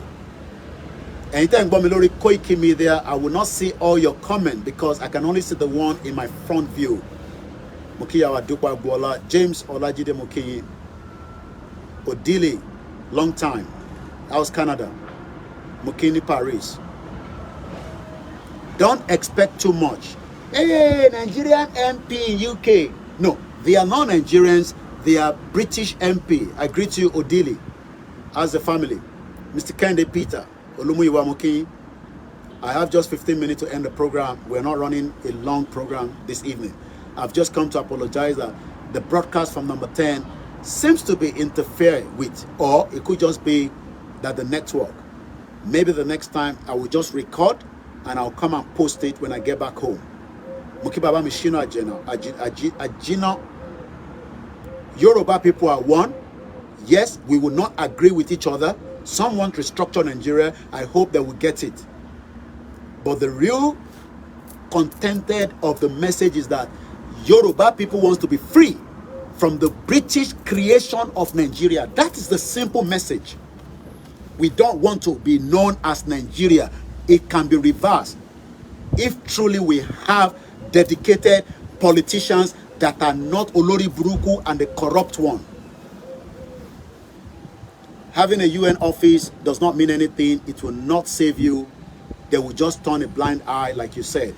Anytime Bomilori Koikimedia, I will not see all your comments because I can only see the one in my front view. Mukiyawa Dukwa Gbola, James Olajide Mukiyi, Odili, long time. House Canada, Mukini Paris. Don't expect too much. Hey, Nigerian MP in UK. No, they are not Nigerians. They are British MP. I greet you, Odili, as a family. Mr. Kende Peter, Olumuyiwa Mukiyi. I have just 15 minutes to end the program. We're not running a long program this evening. I've just come to apologize that the broadcast from number 10 seems to be interfering with, or it could just be that the network. Maybe the next time I will just record and I'll come and post it when I get back home. Mukibaba Mishino Ajino. Yoruba people are one. Yes, we will not agree with each other. Some want to restructure Nigeria. I hope they will get it. But the real contented of the message is that Yoruba people wants to be free from the British creation of Nigeria. That is the simple message. We don't want to be known as Nigeria. It can be reversed if truly we have dedicated politicians that are not Olori Buruku and the corrupt one. Having a UN office does not mean anything. It will not save you. They will just turn a blind eye, like you said.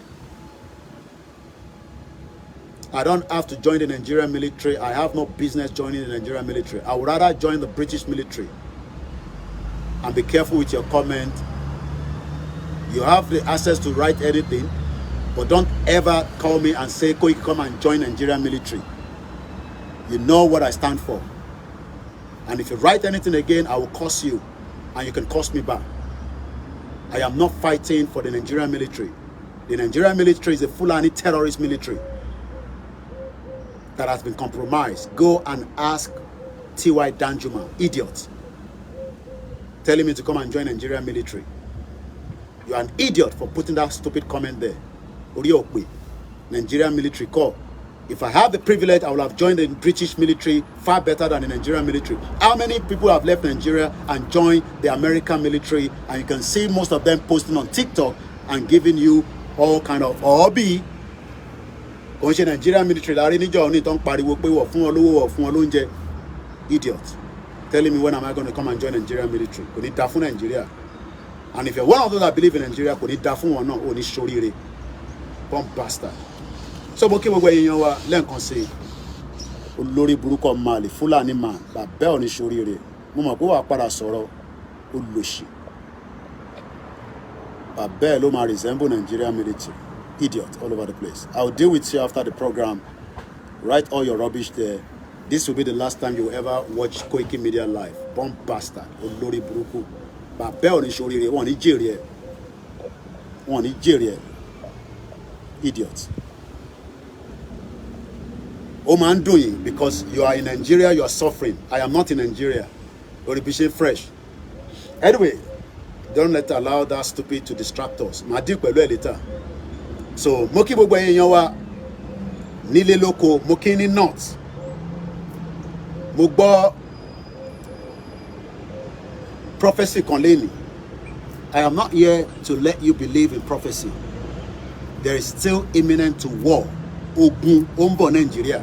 I don't have to join the Nigerian military. I have no business joining the Nigerian military. I would rather join the British military. And be careful with your comment. You have the access to write anything, but don't ever call me and say, Koiki, come and join Nigerian military. You know what I stand for. And if you write anything again, I will curse you. and you can cost me back. I am not fighting for the Nigerian military. The Nigerian military is a Fulani terrorist military that has been compromised. Go and ask T.Y. Danjuma, idiot, telling me to come and join Nigerian military. You are an idiot for putting that stupid comment there. Oriokwe, Nigerian military call. If I have the privilege, I will have joined the British military far better than the Nigerian military. How many people have left Nigeria and joined the American military? And you can see most of them posting on TikTok and giving you all kind of hobby. Nigerian military, idiot. Telling me when am I going to come and join Nigerian military? We need for Nigeria. And if you're one of those that believe in Nigeria, we need for or not, we need shorire. Bomb bastard. So mo kí gbogbo èèyàn wa lẹ́ǹkan sí olórí burúkú Mali Fulani man bàbá ò ní ṣoríire mo mọ̀ pé wàá padà sọ̀rọ̀ olóṣì bàbá ẹ̀ ló máa resemble Nigerian military idiot all over the place. I'll deal with you after the program. Write all your rubbish there. This will be the last time you ever watch Koikimedia live. Bomb bastard olórí burúkú bàbá ò ní ṣoríire wọ́n ní jèrè idiot. Oh man, doing because you are in Nigeria, you are suffering. I am not in Nigeria. Or be fresh. Anyway, don't allow that stupid to distract us. Ma deal pẹ̀lú ẹ̀ later. So, mo kí gbogbo èèyàn wa nílé lóko, mo kí ní north. Mo gbọ́ prophecy kan lẹ́ni. I am not here to let you believe in prophecy. There is still imminent to war. Ogun ó ń bọ̀ Nàìjíríà.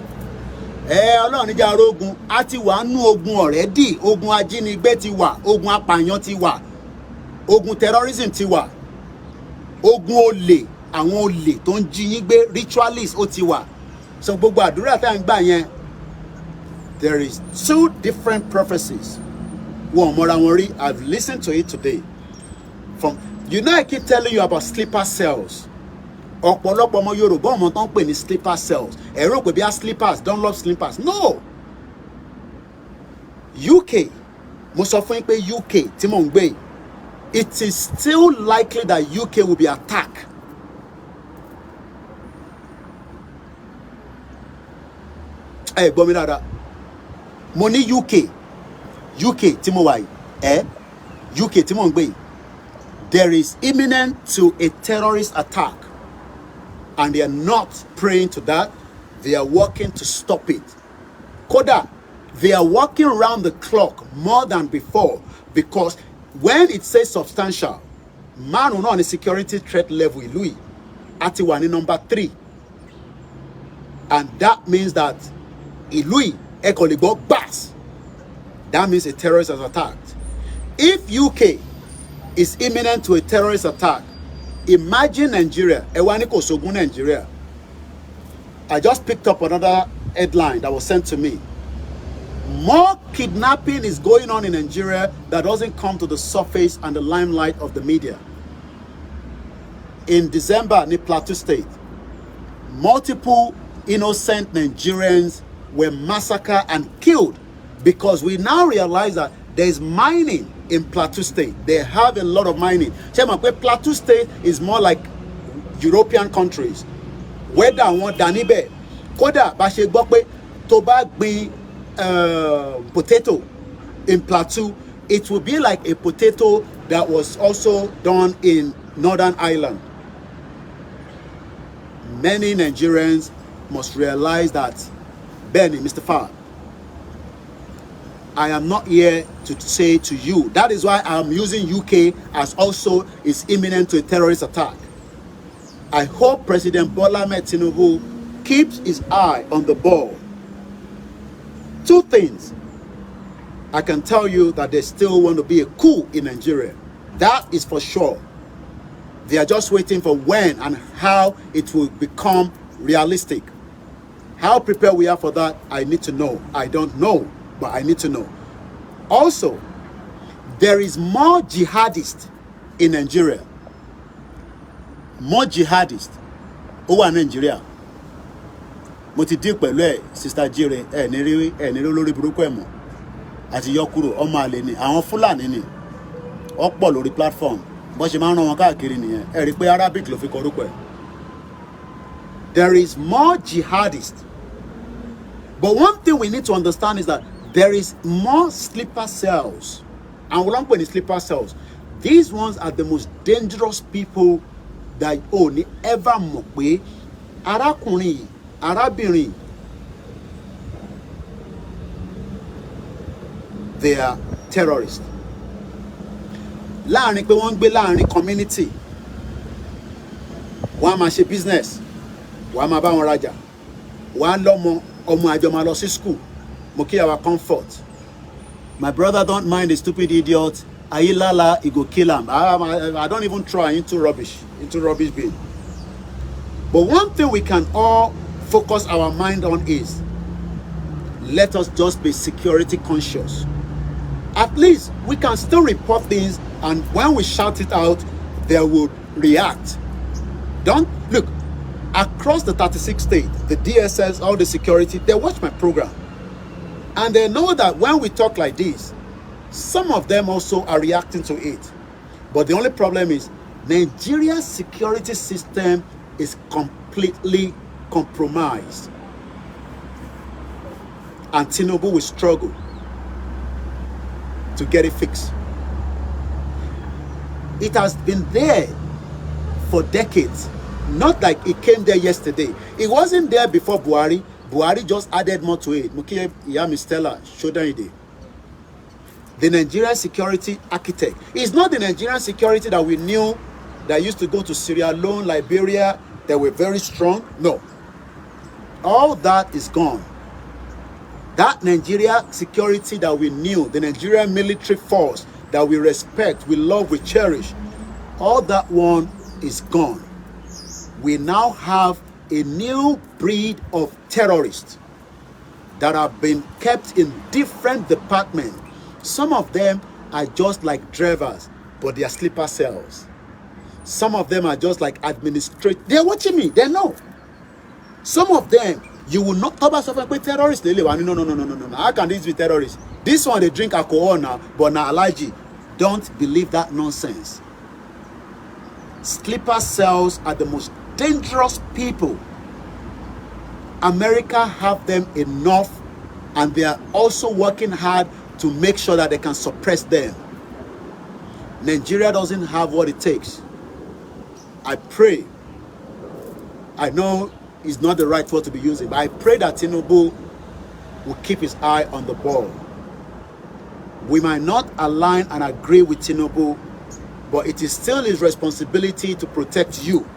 Ọlọ́run níjà arógun á ti wà nú ogun already. Ogun ajínigbé ti wà, ogun apààyàn ti wà, ogun terrorism ti wà, ogun olè, àwọn olè tó ń jí yín gbé ritualist ó ti wà. So gbogbo àdúrà tá ń gbà yẹn, there is two different prophecies. Wọ́n mọ́ra wọn rí. I've listened to it today. I keep telling you about sleeper cells. Ọ̀pọ̀lọpọ̀ ọmọ Yorùbá ọmọ tó ń pè ní sleeper cells. Ẹ̀rọ pé bí a sleepers don't love sleepers. No. UK, mo sọ fún yín pé UK tí mò ń gbé, it is still likely that UK will be attacked. Ẹ gbọ́ mi dáadáa. Mo ní UK tí mo wà yìí. UK tí mò ń gbé yìí. There is imminent to a terrorist attack. And they are not praying to that. They are working to stop it. Koda, they are working around the clock more than before, because when it says substantial, man will not on the security threat level, Louis, at number 3. And that means that Louis, Ekolibo, Bass. That means a terrorist has attacked. If UK is imminent to a terrorist attack, imagine Nigeria. Nigeria. I just picked up another headline that was sent to me. More kidnapping is going on in Nigeria that doesn't come to the surface and the limelight of the media. In December, in Plateau State, multiple innocent Nigerians were massacred and killed because we now realize that there is mining in Plateau State. They have a lot of mining. Plateau State is more like European countries. Whether one Danibe, Koda, Bashe Bokwe, Toba be potato in Plateau, it will be like a potato that was also done in Northern Ireland. Many Nigerians must realize that, Benny, Mr. Farr, I am not here to say to you. That is why I am using UK as also is imminent to a terrorist attack. I hope President Bola Ahmed Tinubu keeps his eye on the ball. Two things. I can tell you that they still want to be a coup in Nigeria. That is for sure. They are just waiting for when and how it will become realistic. How prepared we are for that, I need to know. I don't know, but I need to know. Also, there is more jihadists in Nigeria. More jihadists over Nigeria. Mo ti deal pẹ̀lú Sister Jire ní lórí burúkú ẹ̀ mọ́. Àti yọkúrò ọmọ àlè ni àwọn Fúlàní ni. ọ̀pọ̀ lórí platform bó ṣe máa ń rán wọn káàkiri nìyẹn ẹ rí i pé Arabic ló fi kọ orúkọ ẹ̀. There is more jihadists, but one thing we need to understand is that there is more sleeper cells, and we don't put any sleeper cells. These ones are the most dangerous people that only ever mọ̀ pé arákùnrin arábìnrin they are terrorists. Láàrin pé wọ́n ń gbé láàrin community, wọ́n á máa ṣe business, wọ́n á máa bá wọn rajà, wọ́n á lọ́mọ ọmọ àjọ máa lọ sí school. Mo kí our comfort. My brother don't mind the stupid idiot. Ayilala, he go kill him. I don't even try into rubbish bin. But one thing we can all focus our mind on is, let us just be security conscious. At least we can still report things, and when we shout it out, they would react. Don't look across the 36 states, the DSS, all the security, they watch my program. And they know that when we talk like this, some of them also are reacting to it. But the only problem is Nigeria's security system is completely compromised. And Tinubu will struggle to get it fixed. It has been there for decades. Not like it came there yesterday. It wasn't there before Buhari. Buhari just added more to it. Mukiye Iyami Stella, Shodan. The Nigerian security architect. It's not the Nigerian security that we knew that used to go to Sierra Leone, Liberia, that were very strong. No. All that is gone. That Nigeria security that we knew, the Nigerian military force that we respect, we love, we cherish, all that one is gone. We now have a new breed of terrorists that have been kept in different departments. Some of them are just like drivers, but they are sleeper cells. Some of them are just like administrators. They're watching me. They know. Some of them, you will not talk about something with terrorists. No. How can this be terrorists? This one, they drink alcohol now, but now allergy. Don't believe that nonsense. Sleeper cells are the most dangerous people. America have them enough, and they are also working hard to make sure that they can suppress them. Nigeria doesn't have what it takes. I pray, I know it's not the right word to be using, but I pray that Tinubu will keep his eye on the ball. We might not align and agree with Tinubu, but it is still his responsibility to protect you,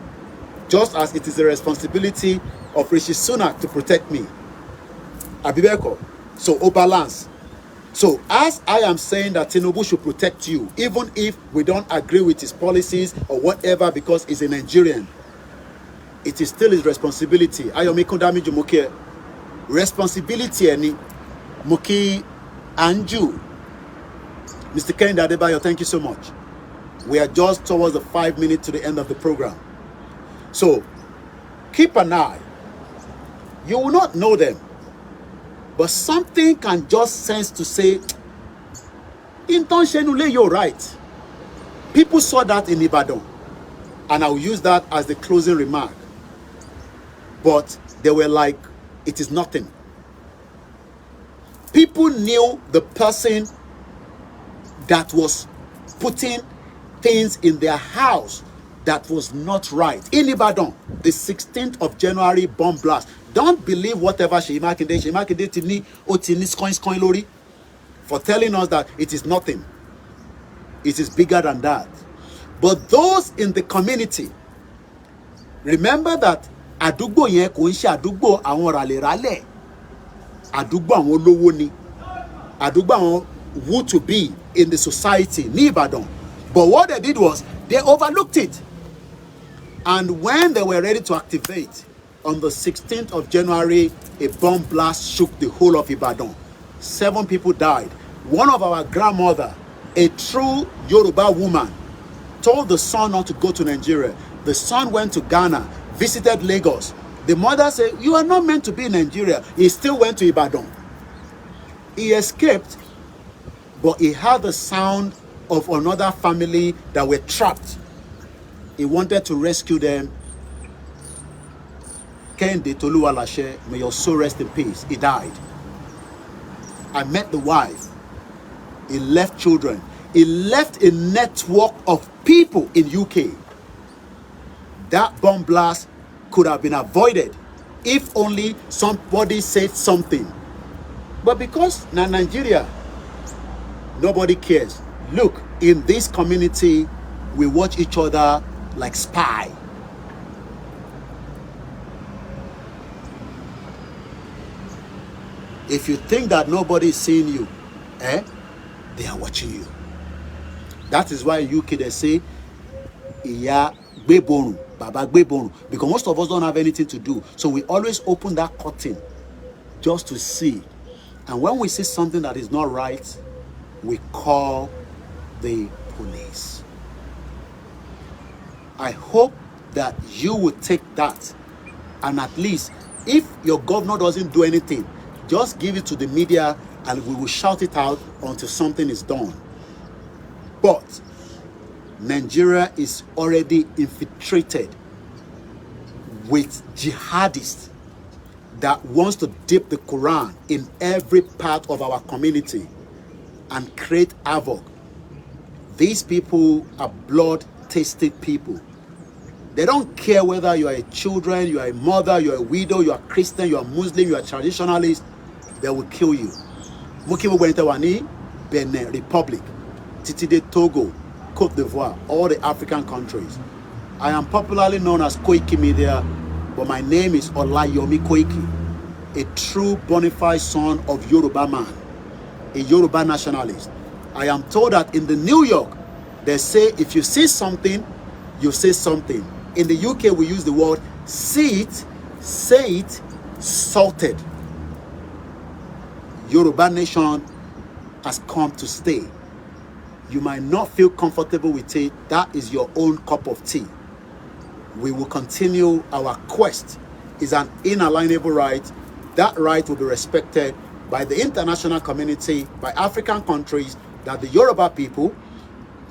just as it is the responsibility of Rishi Sunak to protect me. Abibeko. So, balance. So, as I am saying that Tinubu should protect you, even if we don't agree with his policies or whatever, because he's a Nigerian, it is still his responsibility. Ayomi Kundami Jumoke. Responsibility any Muki Anju. Mr. Kenda Adebayo, thank you so much. We are just towards the 5 minutes to the end of the program. So, keep an eye. You will not know them, but something can just sense to say, Intentionally, you're right. People saw that in Ibadan, and I will use that as the closing remark. But they were like, it is nothing. People knew the person that was putting things in their house that was not right. In Ibadan, the 16th of January bomb blast. Don't believe whatever Seyi Makinde tini o tini coins coin lori for telling us that it is nothing. It is bigger than that. But those in the community, remember that àdúgbò yẹn kò ń ṣe àdúgbò àwọn ràlẹ̀ràlẹ̀. Àdúgbò àwọn olówó ni. Àdúgbò àwọn who to be in the society ní Ìbàdàn. But what they did was they overlooked it. And when they were ready to activate, on the 16th of January, a bomb blast shook the whole of Ibadan. 7 people died. One of our grandmother, a true Yoruba woman, told the son not to go to Nigeria. The son went to Ghana, visited Lagos. The mother said, you are not meant to be in Nigeria. He still went to Ibadan. He escaped, but he heard the sound of another family that were trapped. He wanted to rescue them. Kehinde Toluwalashe, may your soul rest in peace. He died. I met the wife. He left children. He left a network of people in UK. That bomb blast could have been avoided if only somebody said something. But because now Nigeria, nobody cares. Look, in this community, we watch each other like spy. If you think that nobody is seeing you, they are watching you. That is why in UK they say, Iya Gbeborun, Baba Gbeborun, because most of us don't have anything to do. So we always open that curtain just to see. And when we see something that is not right, we call the police. I hope that you will take that, and at least if your governor doesn't do anything, just give it to the media and we will shout it out until something is done. But Nigeria is already infiltrated with jihadists that wants to dip the Quran in every part of our community and create havoc. These people are blood-tasted people. They don't care whether you are a children, you are a mother, you are a widow, you are Christian, you are Muslim, you are traditionalist. They will kill you. Mukimu Gwenitewani, Benin Republic, Titide Togo, Côte d'Ivoire, all the African countries. I am popularly known as Koikimedia, but my name is OLAYOMI KOIKI, a true bona fide son of Yoruba man, a Yoruba nationalist. I am told that in the New York, they say if you see something, you say something. In the UK, we use the word see it, say it, salted. Yoruba nation has come to stay. You might not feel comfortable with it. That is your own cup of tea. We will continue our quest. It's an inalienable right. That right will be respected by the international community, by African countries, that the Yoruba people,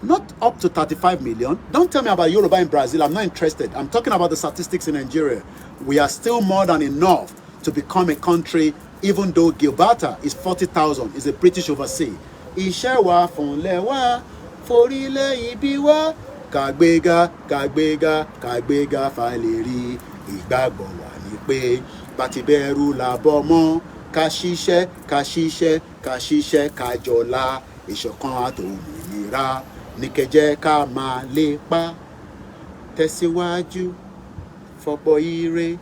not up to 35 million. Don't tell me about Yoruba in Brazil. I'm not interested. I'm talking about the statistics in Nigeria. We are still more than enough to become a country, even though Gibraltar is 40,000, is a British overseas. Iṣẹ́ wa fúnlẹ̀ wa, forílẹ̀ ibi wa, kàgbéga, kàgbéga, kàgbéga fàlèrí. Ìgbàgbọ́ wa ni pé bàtí bẹ̀rù làbọ̀ mọ́, ká ṣiṣẹ́, ká ṣiṣẹ́, ká ṣiṣẹ́, ká jọlá, ìṣọ̀kan àtòmìnira. Ní kẹjẹ́ ká máa lépa, tẹ̀síwájú, fọ̀pọ̀ ire,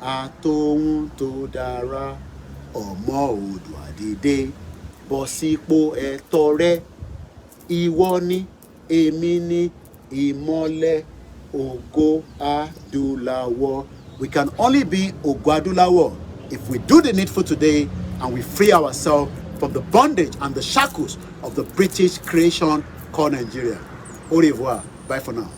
àtòhun tó dára, ọmọ Oòduà dìde, bọ́ sípò ẹ̀tọ́ rẹ, ìwọ ni, èmi ni, ìmọ́lẹ̀ ògo adúláwọ̀. We can only be Ògo Adúláwọ̀ if we do the needful today and we free ourselves from the bondage and the shackles of the British creation called Nigeria. Au revoir. Bye for now.